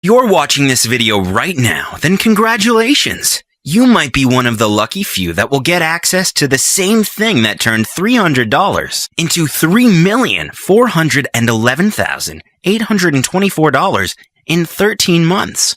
You're watching this video right now, then congratulations! You might be one of the lucky few that will get access to the same thing that turned $300 into $3,411,824 in 13 months.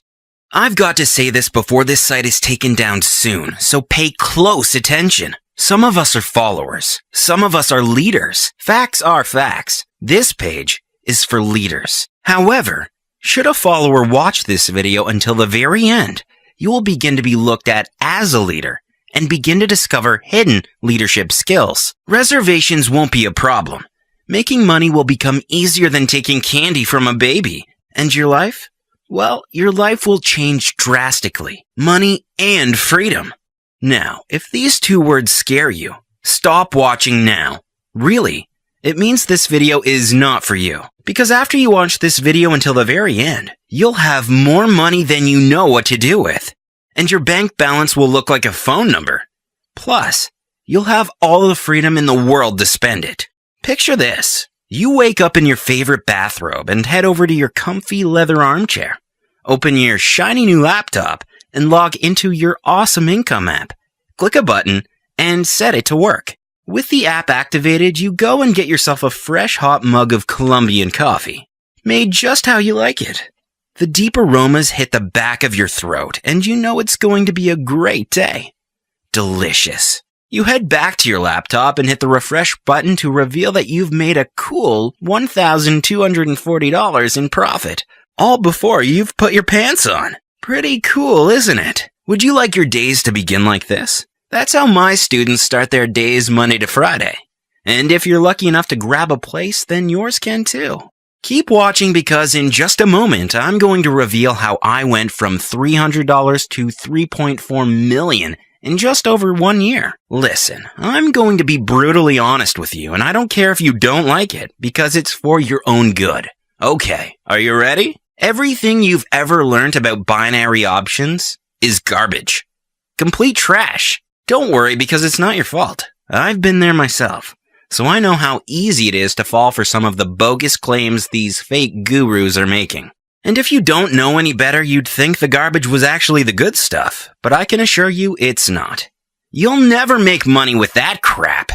I've got to say this before this site is taken down soon, so pay close attention. Some of us are followers. Some of us are leaders. Facts are facts. This page is for leaders. However, should a follower watch this video until the very end, you will begin to be looked at as a leader and begin to discover hidden leadership skills. Reservations won't be a problem. Making money will become easier than taking candy from a baby. And your life? Well, your life will change drastically. Money and freedom. Now, if these two words scare you, stop watching now. Really, it means this video is not for you. Because after you watch this video until the very end, you'll have more money than you know what to do with. And your bank balance will look like a phone number. Plus, you'll have all the freedom in the world to spend it. Picture this. You wake up in your favorite bathrobe and head over to your comfy leather armchair. Open your shiny new laptop and log into your awesome income app. Click a button and set it to work. With the app activated, you go and get yourself a fresh hot mug of Colombian coffee, made just how you like it. The deep aromas hit the back of your throat, and you know it's going to be a great day. Delicious. You head back to your laptop and hit the refresh button to reveal that you've made a cool $1,240 in profit, all before you've put your pants on. Pretty cool, isn't it? Would you like your days to begin like this? That's how my students start their days Monday to Friday. And if you're lucky enough to grab a place, then yours can too. Keep watching because in just a moment, I'm going to reveal how I went from $300 to $3.4 million in just over 1 year. Listen, I'm going to be brutally honest with you, and I don't care if you don't like it, because it's for your own good. Okay, are you ready? Everything you've ever learned about binary options is garbage. Complete trash. Don't worry, because it's not your fault. I've been there myself, so I know how easy it is to fall for some of the bogus claims these fake gurus are making. And if you don't know any better, you'd think the garbage was actually the good stuff, but I can assure you it's not. You'll never make money with that crap.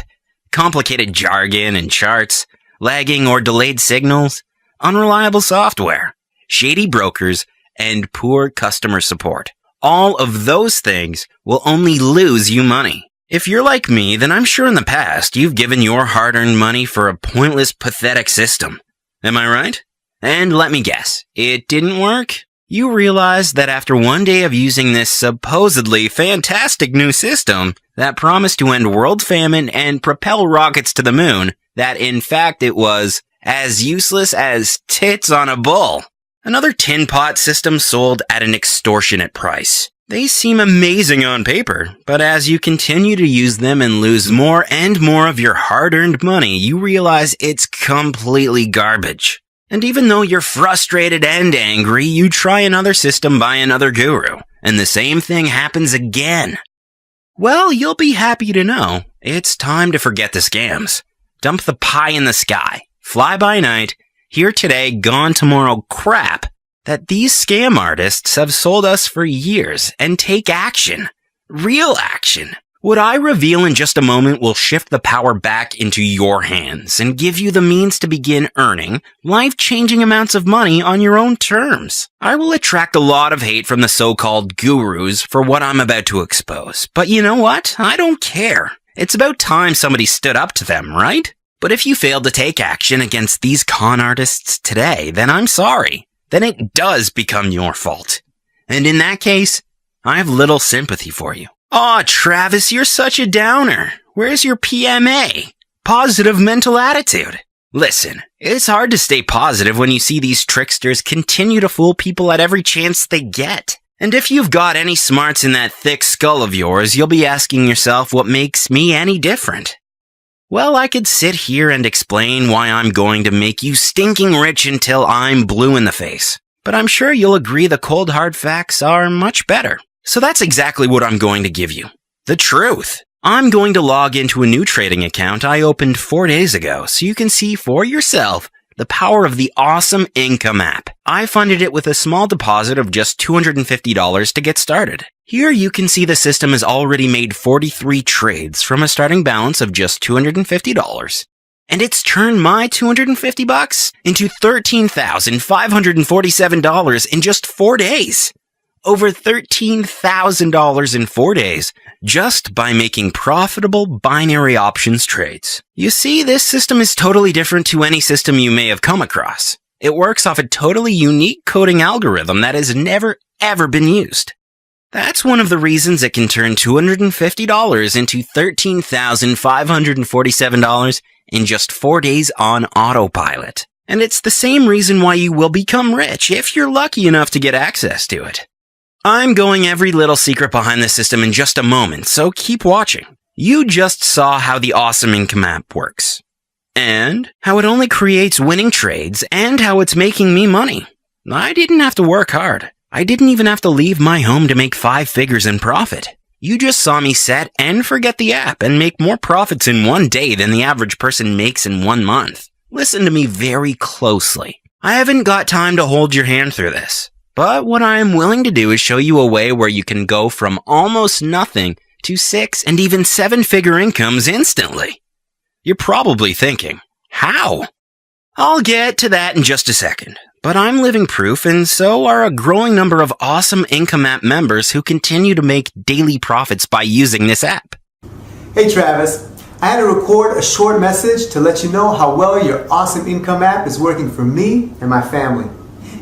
Complicated jargon and charts, lagging or delayed signals, unreliable software, shady brokers, and poor customer support. All of those things will only lose you money. If you're like me, then I'm sure in the past you've given your hard-earned money for a pointless, pathetic system. Am I right? And let me guess, it didn't work? You realized that after 1 day of using this supposedly fantastic new system that promised to end world famine and propel rockets to the moon, that in fact it was as useless as tits on a bull. Another tin pot system sold at an extortionate price. They seem amazing on paper, but as you continue to use them and lose more and more of your hard-earned money, you realize it's completely garbage. And even though you're frustrated and angry, you try another system by another guru, and the same thing happens again. Well, you'll be happy to know it's time to forget the scams. Dump the pie in the sky, fly by night, here today, gone tomorrow crap that these scam artists have sold us for years and take action. Real action. What I reveal in just a moment will shift the power back into your hands and give you the means to begin earning life-changing amounts of money on your own terms. I will attract a lot of hate from the so-called gurus for what I'm about to expose. But you know what? I don't care. It's about time somebody stood up to them, right? But if you failed to take action against these con artists today, then I'm sorry. Then it does become your fault. And in that case, I have little sympathy for you. Aw, Travis, you're such a downer. Where's your PMA? Positive mental attitude. Listen, it's hard to stay positive when you see these tricksters continue to fool people at every chance they get. And if you've got any smarts in that thick skull of yours, you'll be asking yourself what makes me any different. Well, I could sit here and explain why I'm going to make you stinking rich until I'm blue in the face. But I'm sure you'll agree the cold hard facts are much better. So that's exactly what I'm going to give you. The truth. I'm going to log into a new trading account I opened 4 days ago so you can see for yourself the power of the awesome income app. I funded it with a small deposit of just $250 to get started. Here you can see the system has already made 43 trades from a starting balance of just $250. And it's turned my $250 into $13,547 in just 4 days. Over $13,000 in 4 days just by making profitable binary options trades. You see, this system is totally different to any system you may have come across. It works off a totally unique coding algorithm that has never ever been used. That's one of the reasons it can turn $250 into $13,547 in just 4 days on autopilot. And it's the same reason why you will become rich if you're lucky enough to get access to it. I'm going every little secret behind the system in just a moment, so keep watching. You just saw how the Awesome Income app works, and how it only creates winning trades, and how it's making me money. I didn't have to work hard. I didn't even have to leave my home to make 5 figures in profit. You just saw me set and forget the app and make more profits in 1 day than the average person makes in 1 month. Listen to me very closely. I haven't got time to hold your hand through this, but what I am willing to do is show you a way where you can go from almost nothing to 6 and even 7-figure incomes instantly. You're probably thinking, how? I'll get to that in just a second. But I'm living proof, and so are a growing number of Awesome Income app members who continue to make daily profits by using this app. Hey Travis, I had to record a short message to let you know how well your Awesome Income app is working for me and my family.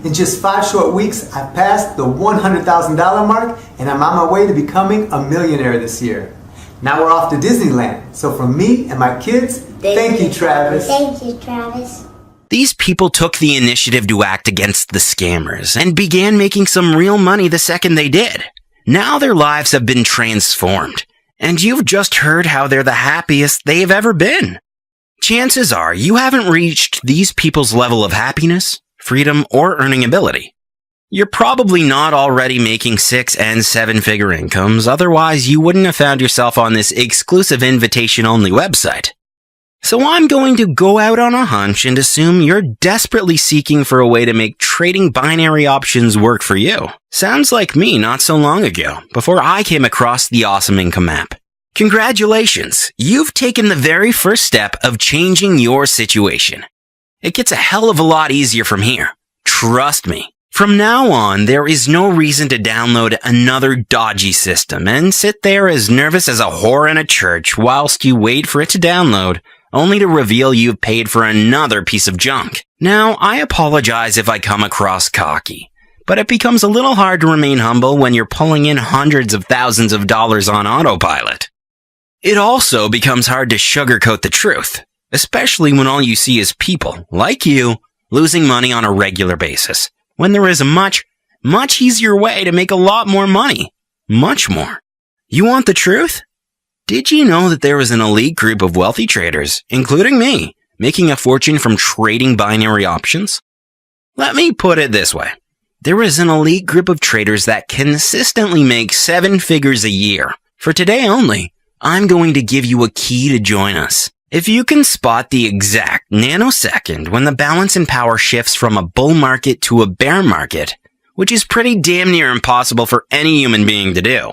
In just 5 short weeks, I passed the $100,000 mark, and I'm on my way to becoming a millionaire this year. Now we're off to Disneyland, so from me and my kids, thank you, Travis. Thank you, Travis. These people took the initiative to act against the scammers and began making some real money the second they did. Now their lives have been transformed, and you've just heard how they're the happiest they've ever been. Chances are you haven't reached these people's level of happiness, freedom, or earning ability. You're probably not already making 6 and 7-figure incomes, otherwise you wouldn't have found yourself on this exclusive invitation-only website. So I'm going to go out on a hunch and assume you're desperately seeking for a way to make trading binary options work for you. Sounds like me not so long ago, before I came across the Awesome Income app. Congratulations, you've taken the very first step of changing your situation. It gets a hell of a lot easier from here. Trust me. From now on, there is no reason to download another dodgy system and sit there as nervous as a whore in a church whilst you wait for it to download, only to reveal you've paid for another piece of junk. Now, I apologize if I come across cocky, but it becomes a little hard to remain humble when you're pulling in hundreds of thousands of dollars on autopilot. It also becomes hard to sugarcoat the truth, especially when all you see is people, like you, losing money on a regular basis, when there is a much easier way to make a lot more money. Much more. You want the truth? Did you know that there is an elite group of wealthy traders, including me, making a fortune from trading binary options? Let me put it this way. There is an elite group of traders that consistently make 7 figures a year. For today only, I'm going to give you a key to join us. If you can spot the exact nanosecond when the balance in power shifts from a bull market to a bear market, which is pretty damn near impossible for any human being to do,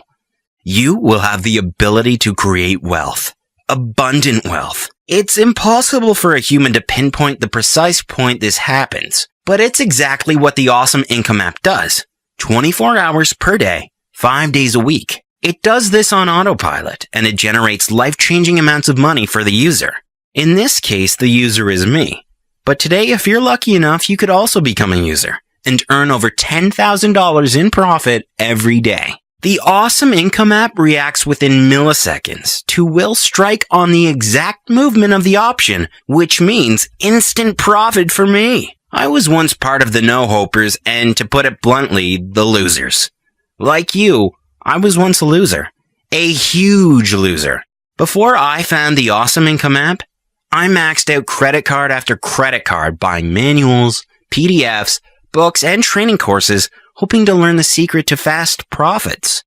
you will have the ability to create wealth. Abundant wealth. It's impossible for a human to pinpoint the precise point this happens, but it's exactly what the Awesome Income app does. 24 hours per day, 5 days a week. It does this on autopilot, and it generates life-changing amounts of money for the user. In this case, the user is me. But today, if you're lucky enough, you could also become a user and earn over $10,000 in profit every day. The Awesome Income app reacts within milliseconds to will strike on the exact movement of the option, which means instant profit for me. I was once part of the no-hopers and, to put it bluntly, the losers. Like you, I was once a loser. A huge loser. Before I found the Awesome Income app, I maxed out credit card after credit card buying manuals, PDFs, books, and training courses, hoping to learn the secret to fast profits.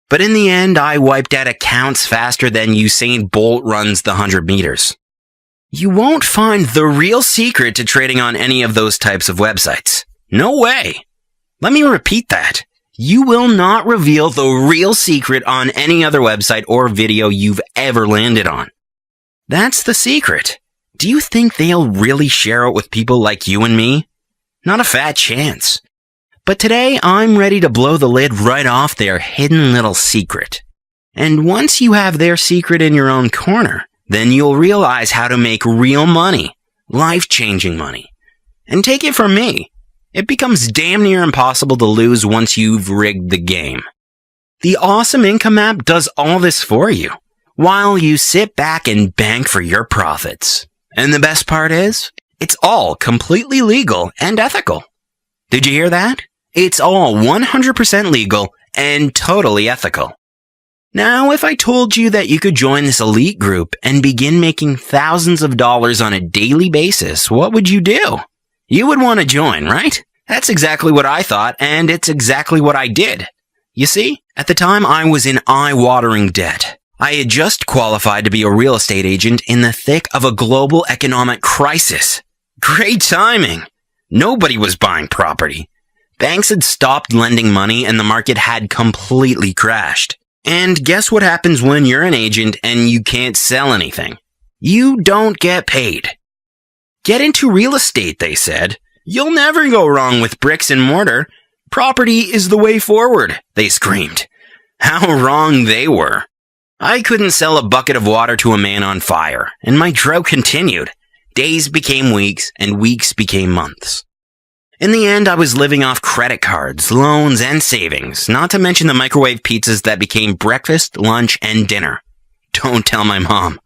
But in the end, I wiped out accounts faster than Usain Bolt runs the 100 meters. You won't find the real secret to trading on any of those types of websites. No way. Let me repeat that. You will not reveal the real secret on any other website or video you've ever landed on. That's the secret. Do you think they'll really share it with people like you and me? Not a fat chance. But today, I'm ready to blow the lid right off their hidden little secret. And once you have their secret in your own corner, then you'll realize how to make real money, life-changing money. And take it from me, it becomes damn near impossible to lose once you've rigged the game. The Awesome Income app does all this for you, while you sit back and bank for your profits. And the best part is, it's all completely legal and ethical. Did you hear that? It's all 100% legal and totally ethical. Now, if I told you that you could join this elite group and begin making thousands of dollars on a daily basis, what would you do? You would want to join, right? That's exactly what I thought, and it's exactly what I did. You see, at the time I was in eye-watering debt. I had just qualified to be a real estate agent in the thick of a global economic crisis. Great timing! Nobody was buying property. Banks had stopped lending money and the market had completely crashed. And guess what happens when you're an agent and you can't sell anything? You don't get paid. Get into real estate, they said. You'll never go wrong with bricks and mortar. Property is the way forward, they screamed. How wrong they were. I couldn't sell a bucket of water to a man on fire, and my drought continued. Days became weeks, and weeks became months. In the end, I was living off credit cards, loans, and savings, not to mention the microwave pizzas that became breakfast, lunch, and dinner. Don't tell my mom.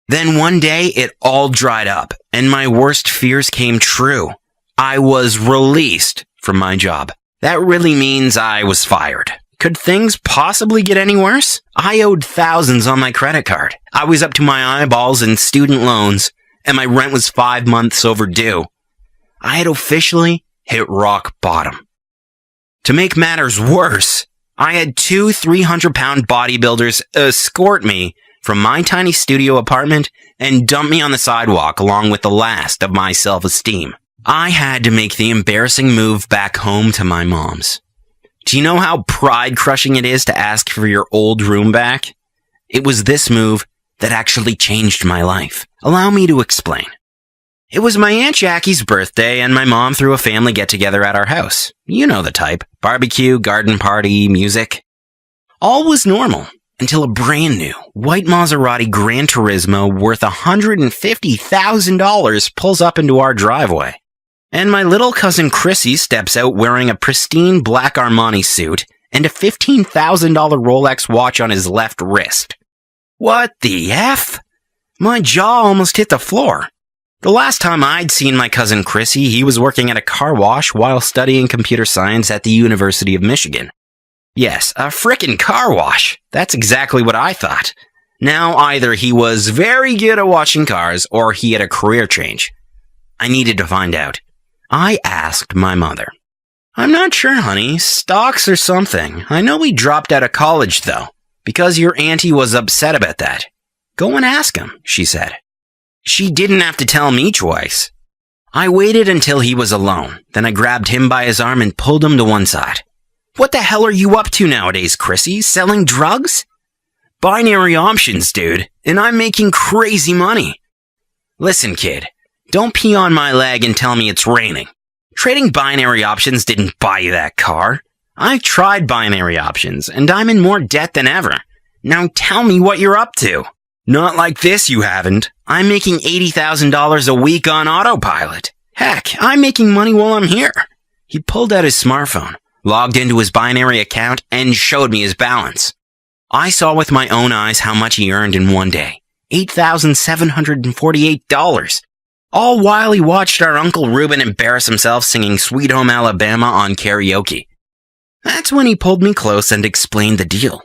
Then one day, it all dried up, and my worst fears came true. I was released from my job. That really means I was fired. Could things possibly get any worse? I owed thousands on my credit card. I was up to my eyeballs in student loans, and my rent was 5 months overdue. I had officially hit rock bottom. To make matters worse, I had two 300-pound bodybuilders escort me from my tiny studio apartment and dump me on the sidewalk along with the last of my self-esteem. I had to make the embarrassing move back home to my mom's. Do you know how pride-crushing it is to ask for your old room back? It was this move that actually changed my life. Allow me to explain. It was my Aunt Jackie's birthday, and my mom threw a family get-together at our house. You know the type. Barbecue, garden party, music. All was normal, until a brand new, white Maserati Gran Turismo worth $150,000 pulls up into our driveway. And my little cousin Chrissy steps out wearing a pristine black Armani suit and a $15,000 Rolex watch on his left wrist. What the F? My jaw almost hit the floor. The last time I'd seen my cousin Chrissy, he was working at a car wash while studying computer science at the University of Michigan. Yes, a frickin' car wash. That's exactly what I thought. Now, either he was very good at washing cars or he had a career change. I needed to find out. I asked my mother. I'm not sure, honey. Stocks or something. I know he dropped out of college, though, because your auntie was upset about that. Go and ask him, she said. She didn't have to tell me twice. I waited until he was alone. Then I grabbed him by his arm and pulled him to one side. What the hell are you up to nowadays, Chrissy? Selling drugs? Binary options, dude. And I'm making crazy money. Listen, kid. Don't pee on my leg and tell me it's raining. Trading binary options didn't buy you that car. I've tried binary options, and I'm in more debt than ever. Now tell me what you're up to. Not like this, you haven't. I'm making $80,000 a week on autopilot. Heck, I'm making money while I'm here. He pulled out his smartphone, logged into his binary account, and showed me his balance. I saw with my own eyes how much he earned in one day. $8,748. All while he watched our Uncle Reuben embarrass himself singing Sweet Home Alabama on karaoke. That's when he pulled me close and explained the deal.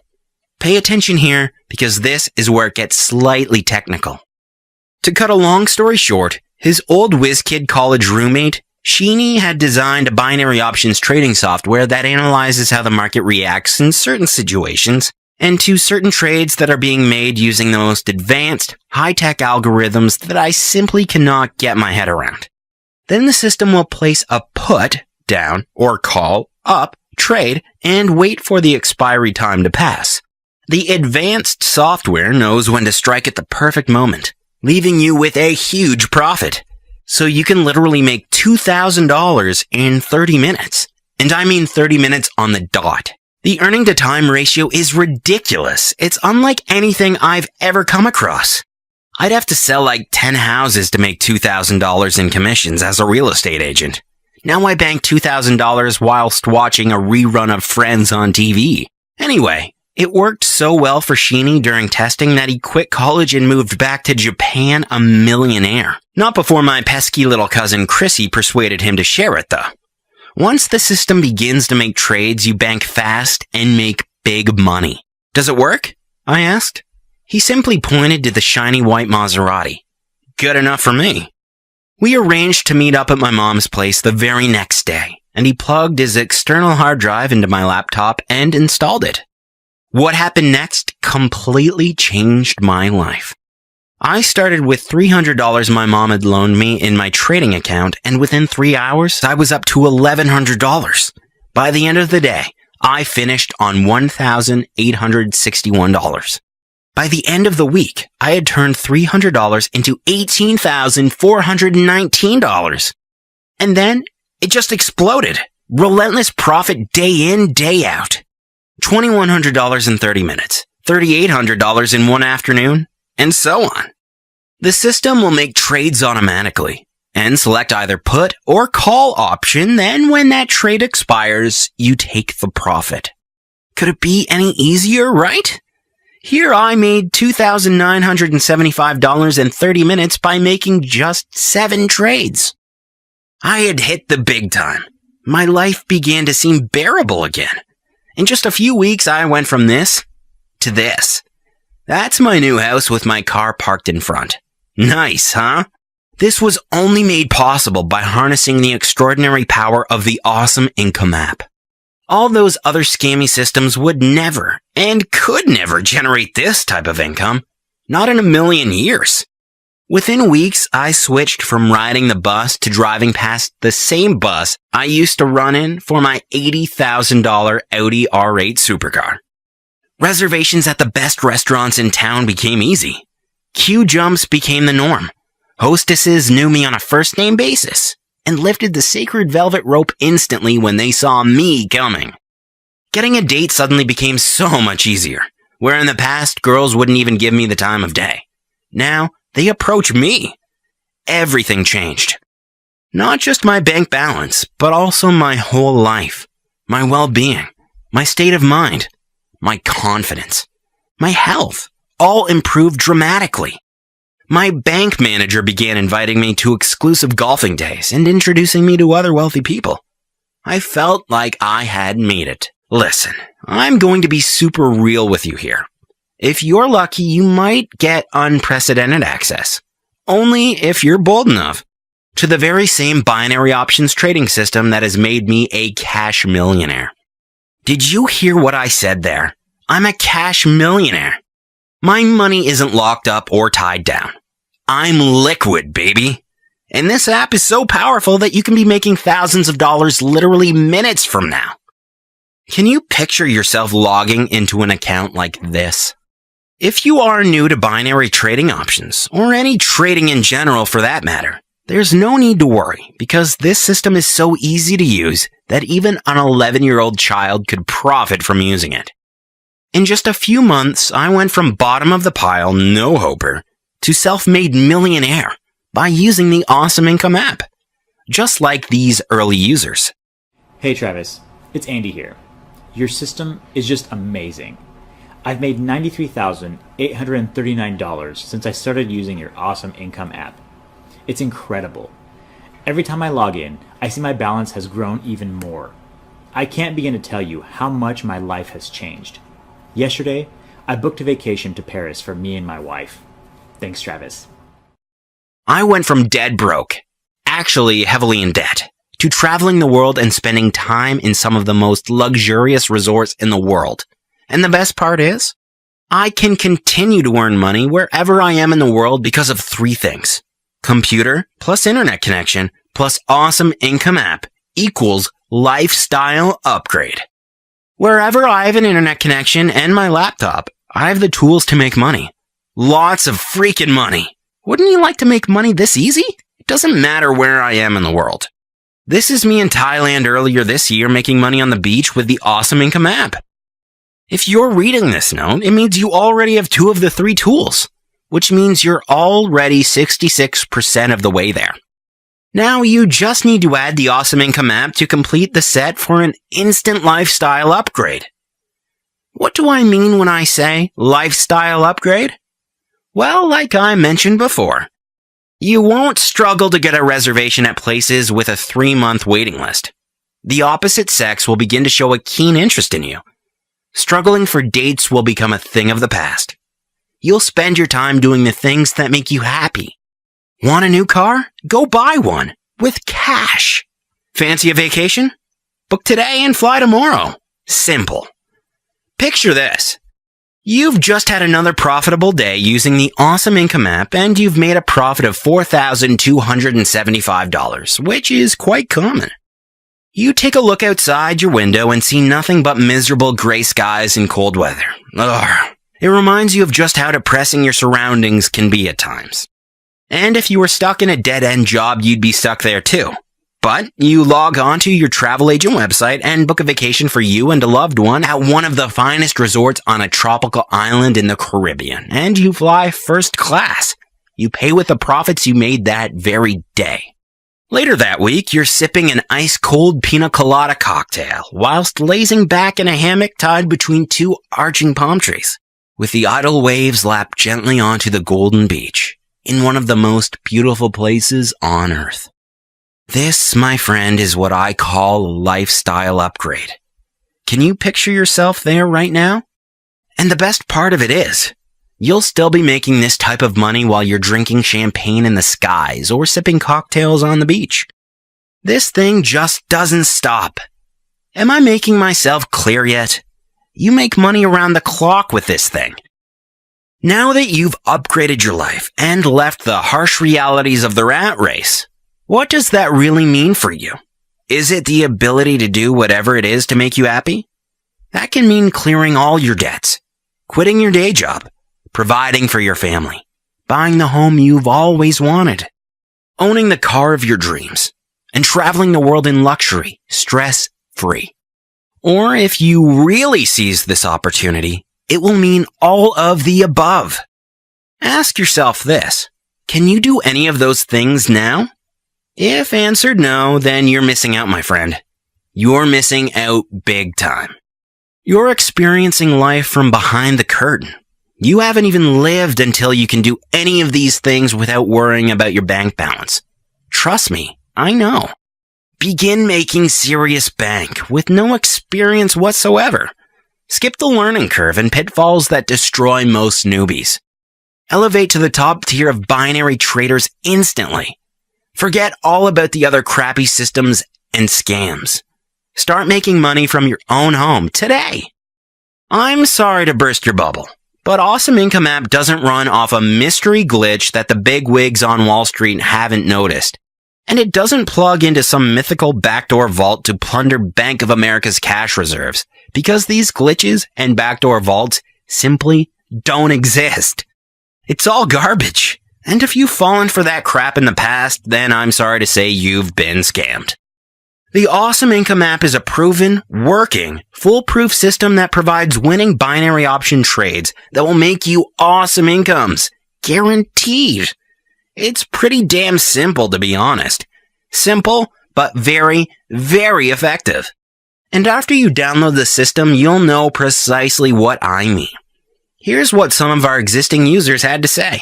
Pay attention here, because this is where it gets slightly technical. To cut a long story short, his old whiz-kid college roommate, Sheeny, had designed a binary options trading software that analyzes how the market reacts in certain situations, and to certain trades that are being made using the most advanced, high-tech algorithms that I simply cannot get my head around. Then the system will place a put down or call, up, trade, and wait for the expiry time to pass. The advanced software knows when to strike at the perfect moment, leaving you with a huge profit. So you can literally make $2,000 in 30 minutes. And I mean 30 minutes on the dot. The earning to time ratio is ridiculous. It's unlike anything I've ever come across. I'd have to sell like 10 houses to make $2,000 in commissions as a real estate agent. Now I bank $2,000 whilst watching a rerun of Friends on TV. Anyway, it worked so well for Sheeny during testing that he quit college and moved back to Japan a millionaire. Not before my pesky little cousin Chrissy persuaded him to share it though. Once the system begins to make trades, you bank fast and make big money. Does it work? I asked. He simply pointed to the shiny white Maserati. Good enough for me. We arranged to meet up at my mom's place the very next day, and he plugged his external hard drive into my laptop and installed it. What happened next completely changed my life. I started with $300 my mom had loaned me in my trading account, and within 3 hours, I was up to $1,100. By the end of the day, I finished on $1,861. By the end of the week, I had turned $300 into $18,419. And then, it just exploded. Relentless profit day in, day out. $2,100 in 30 minutes, $3,800 in one afternoon, and so on. The system will make trades automatically and select either put or call option. Then when that trade expires, you take the profit. Could it be any easier, right? Here I made $2,975 in 30 minutes by making just 7 trades. I had hit the big time. My life began to seem bearable again. In just a few weeks, I went from this to this. That's my new house with my car parked in front. Nice, huh? This was only made possible by harnessing the extraordinary power of the Awesome Income app. All those other scammy systems would never and could never generate this type of income. Not in a million years. Within weeks, I switched from riding the bus to driving past the same bus I used to run in for my $80,000 Audi R8 supercar. Reservations at the best restaurants in town became easy. Queue jumps became the norm. Hostesses knew me on a first-name basis and lifted the sacred velvet rope instantly when they saw me coming. Getting a date suddenly became so much easier, where in the past, girls wouldn't even give me the time of day. Now, they approach me. Everything changed. Not just my bank balance, but also my whole life, my well-being, my state of mind, my confidence, my health, all improved dramatically. My bank manager began inviting me to exclusive golfing days and introducing me to other wealthy people. I felt like I had made it. Listen, I'm going to be super real with you here. If you're lucky, you might get unprecedented access. Only if you're bold enough. To the very same binary options trading system that has made me a cash millionaire. Did you hear what I said there? I'm a cash millionaire. My money isn't locked up or tied down. I'm liquid, baby. And this app is so powerful that you can be making thousands of dollars literally minutes from now. Can you picture yourself logging into an account like this? If you are new to binary trading options, or any trading in general for that matter, there's no need to worry because this system is so easy to use that even an 11-year-old child could profit from using it. In just a few months, I went from bottom of the pile, no-hoper, to self-made millionaire by using the Awesome Income app, just like these early users. Hey Travis, it's Andy here. Your system is just amazing. I've made $93,839 since I started using your Awesome Income app. It's incredible. Every time I log in, I see my balance has grown even more. I can't begin to tell you how much my life has changed. Yesterday, I booked a vacation to Paris for me and my wife. Thanks, Travis. I went from dead broke, actually heavily in debt, to traveling the world and spending time in some of the most luxurious resorts in the world. And the best part is, I can continue to earn money wherever I am in the world because of 3 things. Computer plus internet connection plus Awesome Income app equals lifestyle upgrade. Wherever I have an internet connection and my laptop, I have the tools to make money. Lots of freaking money. Wouldn't you like to make money this easy? It doesn't matter where I am in the world. This is me in Thailand earlier this year making money on the beach with the Awesome Income app. If you're reading this note, it means you already have 2 of the 3 tools, which means you're already 66% of the way there. Now you just need to add the Awesome Income app to complete the set for an instant lifestyle upgrade. What do I mean when I say lifestyle upgrade? Well, like I mentioned before, you won't struggle to get a reservation at places with a 3-month waiting list. The opposite sex will begin to show a keen interest in you. Struggling for dates will become a thing of the past. You'll spend your time doing the things that make you happy. Want a new car? Go buy one with cash. Fancy a vacation? Book today and fly tomorrow. Simple. Picture this. You've just had another profitable day using the Awesome Income app and you've made a profit of $4,275, which is quite common. You take a look outside your window and see nothing but miserable gray skies and cold weather. Ugh. It reminds you of just how depressing your surroundings can be at times. And if you were stuck in a dead-end job, you'd be stuck there too. But you log on to your travel agent website and book a vacation for you and a loved one at one of the finest resorts on a tropical island in the Caribbean, and you fly first class. You pay with the profits you made that very day. Later that week, you're sipping an ice-cold pina colada cocktail whilst lazing back in a hammock tied between 2 arching palm trees, with the idle waves lapped gently onto the golden beach in one of the most beautiful places on earth. This, my friend, is what I call a lifestyle upgrade. Can you picture yourself there right now? And the best part of it is, you'll still be making this type of money while you're drinking champagne in the skies or sipping cocktails on the beach. This thing just doesn't stop. Am I making myself clear yet? You make money around the clock with this thing. Now that you've upgraded your life and left the harsh realities of the rat race, what does that really mean for you? Is it the ability to do whatever it is to make you happy? That can mean clearing all your debts, quitting your day job, providing for your family, buying the home you've always wanted, owning the car of your dreams, and traveling the world in luxury, stress-free. Or if you really seize this opportunity, it will mean all of the above. Ask yourself this: can you do any of those things now? If answered no, then you're missing out, my friend. You're missing out big time. You're experiencing life from behind the curtain. You haven't even lived until you can do any of these things without worrying about your bank balance. Trust me, I know. Begin making serious bank with no experience whatsoever. Skip the learning curve and pitfalls that destroy most newbies. Elevate to the top tier of binary traders instantly. Forget all about the other crappy systems and scams. Start making money from your own home today. I'm sorry to burst your bubble, but Awesome Income app doesn't run off a mystery glitch that the big wigs on Wall Street haven't noticed. And it doesn't plug into some mythical backdoor vault to plunder Bank of America's cash reserves, because these glitches and backdoor vaults simply don't exist. It's all garbage. And if you've fallen for that crap in the past, then I'm sorry to say you've been scammed. The Awesome Income app is a proven, working, foolproof system that provides winning binary option trades that will make you awesome incomes. Guaranteed. It's pretty damn simple, to be honest. Simple, but very, very effective. And after you download the system, you'll know precisely what I mean. Here's what some of our existing users had to say.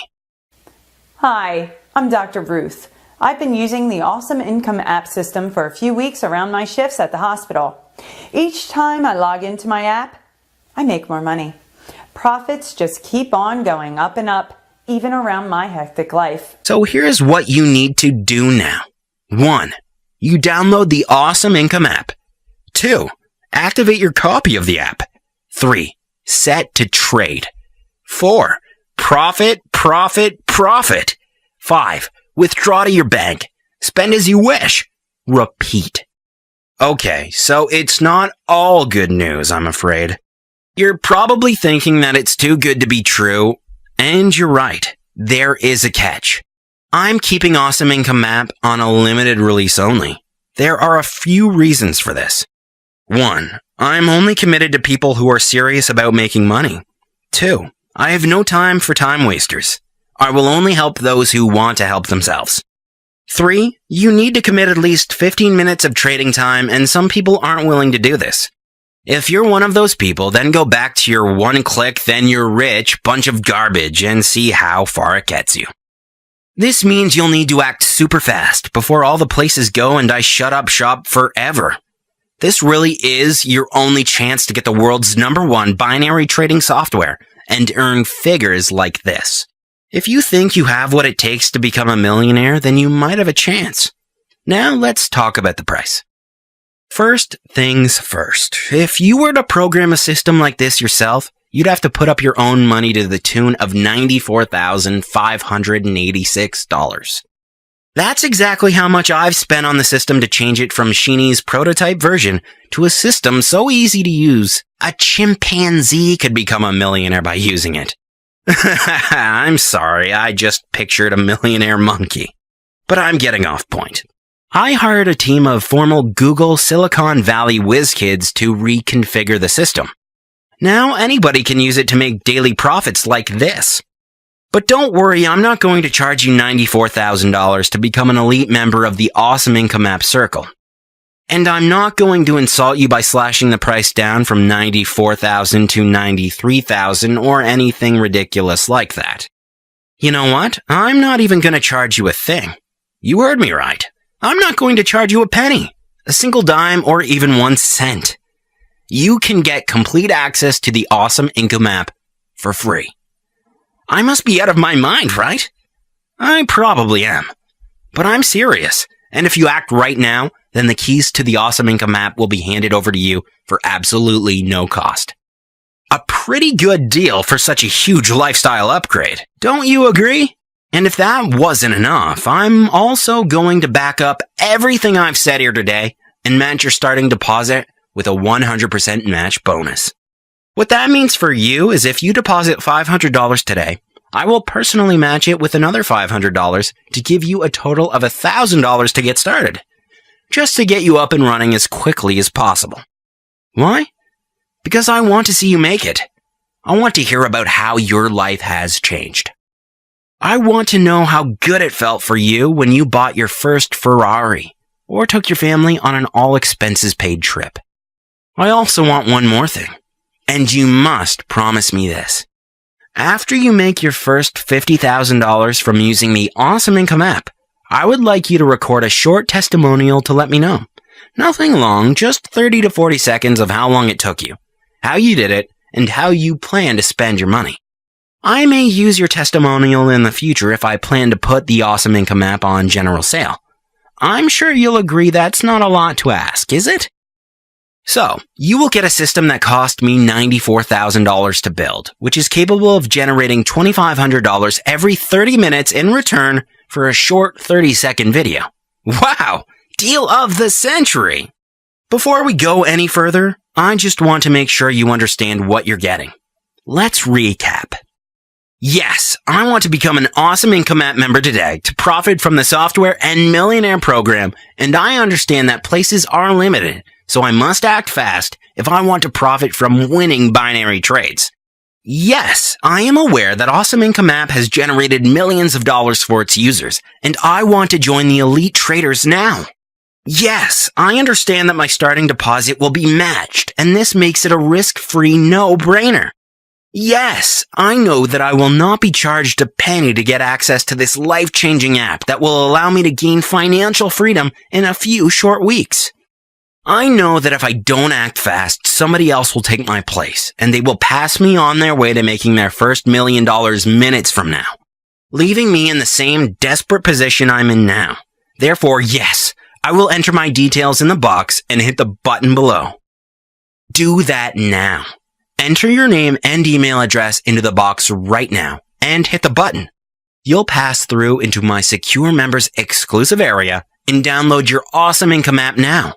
Hi, I'm Dr. Ruth. I've been using the Awesome Income app system for a few weeks around my shifts at the hospital. Each time I log into my app, I make more money. Profits just keep on going up and up, even around my hectic life. So here's what you need to do now. 1. You download the Awesome Income app. 2. Activate your copy of the app. 3. Set to trade. 4. Profit, profit, profit. 5. Withdraw to your bank. Spend as you wish. Repeat. Okay, so it's not all good news, I'm afraid. You're probably thinking that it's too good to be true, and you're right. There is a catch. I'm keeping Awesome Income App on a limited release only. There are a few reasons for this. 1. I'm only committed to people who are serious about making money. 2. I have no time for time wasters. I will only help those who want to help themselves. 3. You need to commit at least 15 minutes of trading time, and some people aren't willing to do this. If you're one of those people, then go back to your one click, then you're rich bunch of garbage and see how far it gets you. This means you'll need to act super fast before all the places go and I shut up shop forever. This really is your only chance to get the world's #1 binary trading software and earn figures like this. If you think you have what it takes to become a millionaire, then you might have a chance. Now let's talk about the price. First things first, if you were to program a system like this yourself, you'd have to put up your own money to the tune of $94,586. That's exactly how much I've spent on the system to change it from Sheeny's prototype version to a system so easy to use, a chimpanzee could become a millionaire by using it. I'm sorry, I just pictured a millionaire monkey. But I'm getting off point. I hired a team of former Google Silicon Valley whiz kids to reconfigure the system. Now anybody can use it to make daily profits like this. But don't worry, I'm not going to charge you $94,000 to become an elite member of the Awesome Income App Circle. And I'm not going to insult you by slashing the price down from $94,000 to $93,000 or anything ridiculous like that. You know what? I'm not even going to charge you a thing. You heard me right. I'm not going to charge you a penny, a single dime, or even 1 cent. You can get complete access to the Awesome Income App for free. I must be out of my mind, right? I probably am. But I'm serious, and if you act right now, then the keys to the Awesome Income App will be handed over to you for absolutely no cost. A pretty good deal for such a huge lifestyle upgrade, don't you agree? And if that wasn't enough, I'm also going to back up everything I've said here today and match your starting deposit with a 100% match bonus. What that means for you is if you deposit $500 today, I will personally match it with another $500 to give you a total of $1,000 to get started, just to get you up and running as quickly as possible. Why? Because I want to see you make it. I want to hear about how your life has changed. I want to know how good it felt for you when you bought your first Ferrari or took your family on an all-expenses-paid trip. I also want one more thing, and you must promise me this. After you make your first $50,000 from using the Awesome Income App, I would like you to record a short testimonial to let me know. Nothing long, just 30 to 40 seconds of how long it took you, how you did it, and how you plan to spend your money. I may use your testimonial in the future if I plan to put the Awesome Income App on general sale. I'm sure you'll agree that's not a lot to ask, is it? So, you will get a system that cost me $94,000 to build, which is capable of generating $2,500 every 30 minutes in return for a short 30-second video. Wow! Deal of the century! Before we go any further, I just want to make sure you understand what you're getting. Let's recap. Yes, I want to become an Awesome Income App member today to profit from the software and millionaire program, and I understand that places are limited, so I must act fast if I want to profit from winning binary trades. Yes, I am aware that Awesome Income App has generated millions of dollars for its users, and I want to join the elite traders now. Yes, I understand that my starting deposit will be matched, and this makes it a risk-free no-brainer. Yes, I know that I will not be charged a penny to get access to this life-changing app that will allow me to gain financial freedom in a few short weeks. I know that if I don't act fast, somebody else will take my place, and they will pass me on their way to making their first $1 million minutes from now, leaving me in the same desperate position I'm in now. Therefore, yes, I will enter my details in the box and hit the button below. Do that now. Enter your name and email address into the box right now and hit the button. You'll pass through into my secure members exclusive area and download your Awesome Income App now.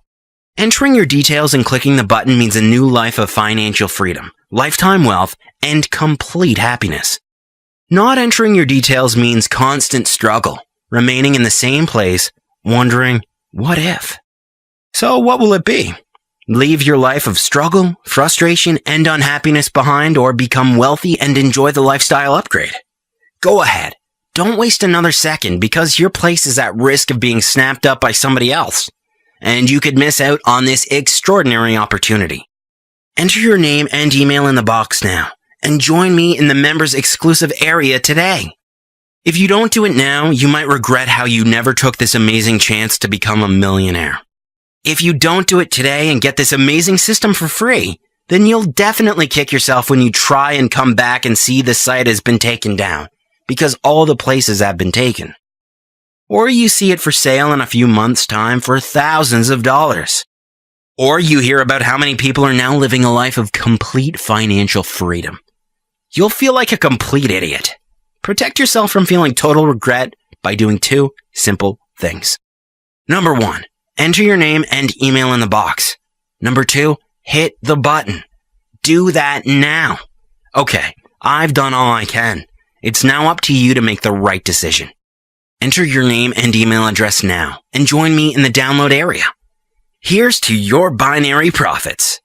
Entering your details and clicking the button means a new life of financial freedom, lifetime wealth, and complete happiness. Not entering your details means constant struggle, remaining in the same place, wondering, what if? So what will it be? Leave your life of struggle, frustration, and unhappiness behind, or become wealthy and enjoy the lifestyle upgrade? Go ahead. Don't waste another second, because your place is at risk of being snapped up by somebody else, and you could miss out on this extraordinary opportunity. Enter your name and email in the box now, and join me in the members exclusive area today. If you don't do it now, you might regret how you never took this amazing chance to become a millionaire. If you don't do it today and get this amazing system for free, then you'll definitely kick yourself when you try and come back and see the site has been taken down, because all the places have been taken. Or you see it for sale in a few months' time for thousands of dollars. Or you hear about how many people are now living a life of complete financial freedom. You'll feel like a complete idiot. Protect yourself from feeling total regret by doing 2 simple things. Number 1, enter your name and email in the box. Number 2, hit the button. Do that now. Okay, I've done all I can. It's now up to you to make the right decision. Enter your name and email address now and join me in the download area. Here's to your binary profits.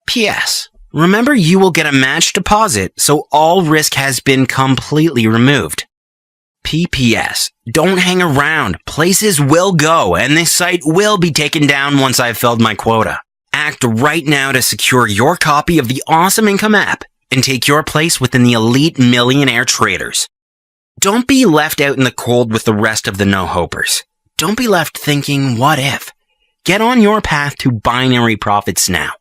P.S. Remember, you will get a matched deposit, so all risk has been completely removed. P.P.S. Don't hang around. Places will go, and this site will be taken down once I've filled my quota. Act right now to secure your copy of the Awesome Income app and take your place within the elite millionaire traders. Don't be left out in the cold with the rest of the no-hopers. Don't be left thinking, what if? Get on your path to binary profits now.